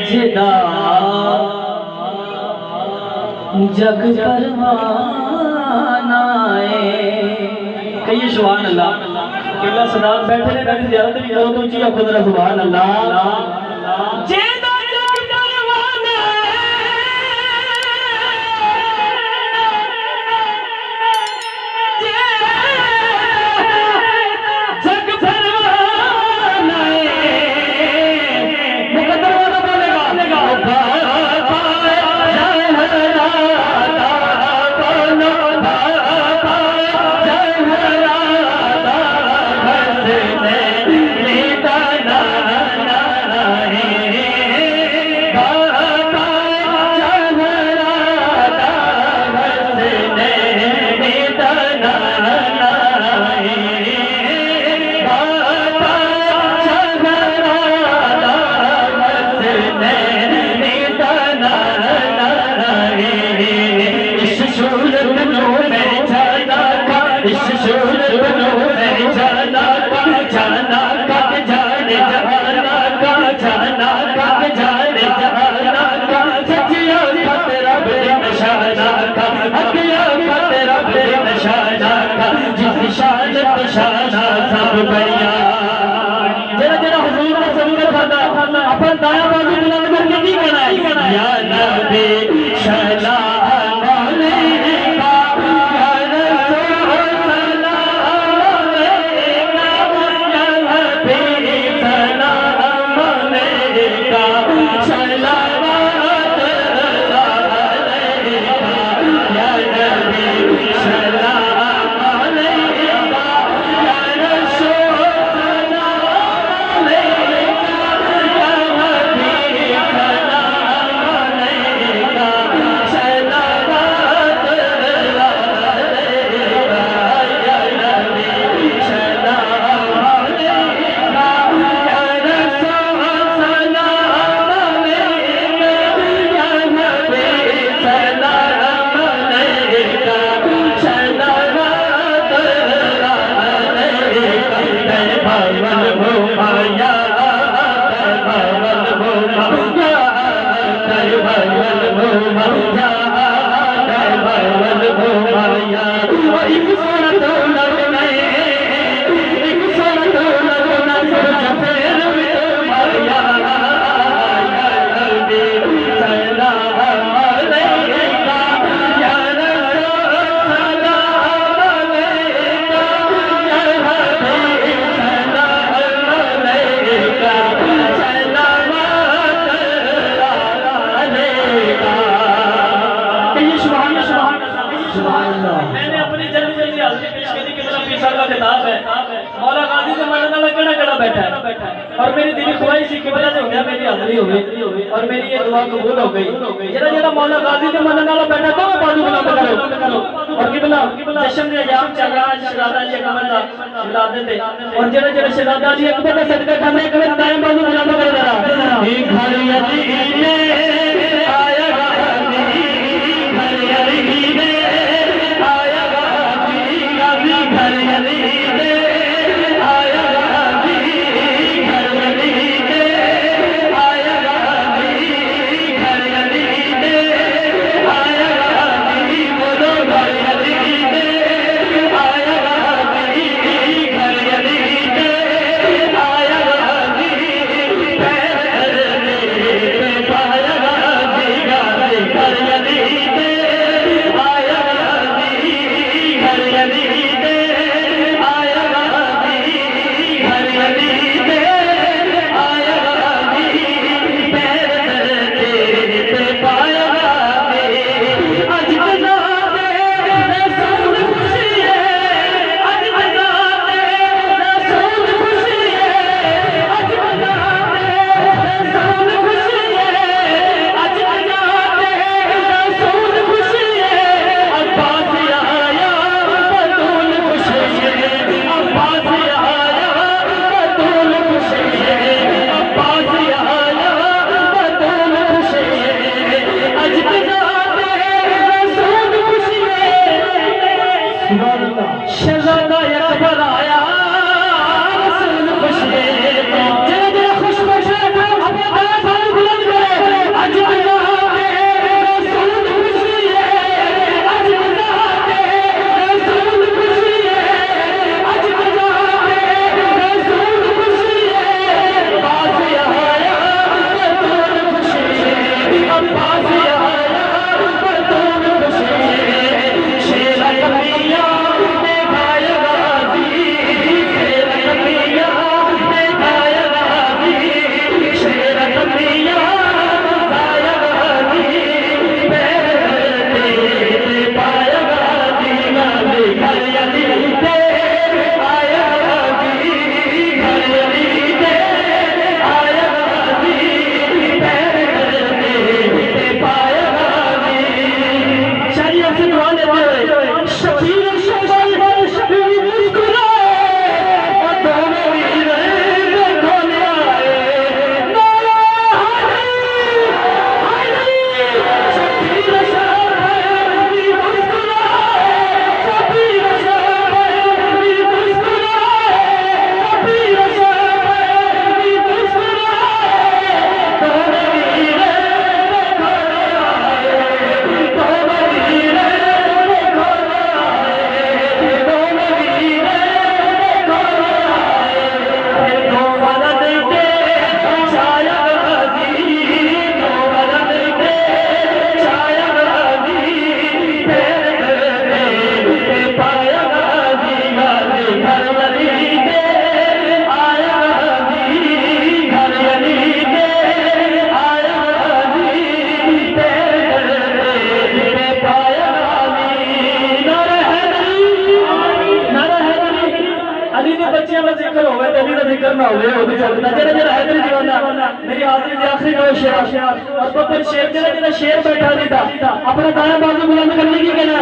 जिदा जग परवानाए। कहिए सुभान अल्लाह। किबला सदात बैठे ने मेरी ज़ियारत भी करो तो ऊंची आंखों जरा सुभान अल्लाह। जिदा जग परवानाए जग परवानाए। मुकद्दर वाला बोलेगा अपन दाया बाजू बुलंद करके की कहना है या नबी सलाम अलैका या रसूल सलाम अलैका या नबी सलाम अलैका सलावत अलैका या नबी सलाम अलैका या रसूल सलाम अलैका मैंने अपनी जल्दी जल्दी हाजिरी पेश करी कि मेरा पीर साहब का खिताब है मौला गाजी से मदद वाला केड़ा केड़ा बैठा है और मेरी दिली ख्वाहिश थी कि वजह से हो गया मेरी हाजिरी हो गई और मेरी ये दुआ कबूल हो गई। जरा जरा मौला गाजी से मदद वाला बैठा तो मैं बाजू बुलंद करो और किबला जश्न में अयाम चल रहा है शहजादा जी अकबर का विलादत है और जरा जरा शहजादा जी अकबर का सदका करने के लिए दाएं बाजू बुलंद कर जरा एक घर यदि आया दे आखिरी दो शेर और तो फिर शेर तेरा शेर बैठा नहीं था अपना दाया बाजू बुलंद करने की कहना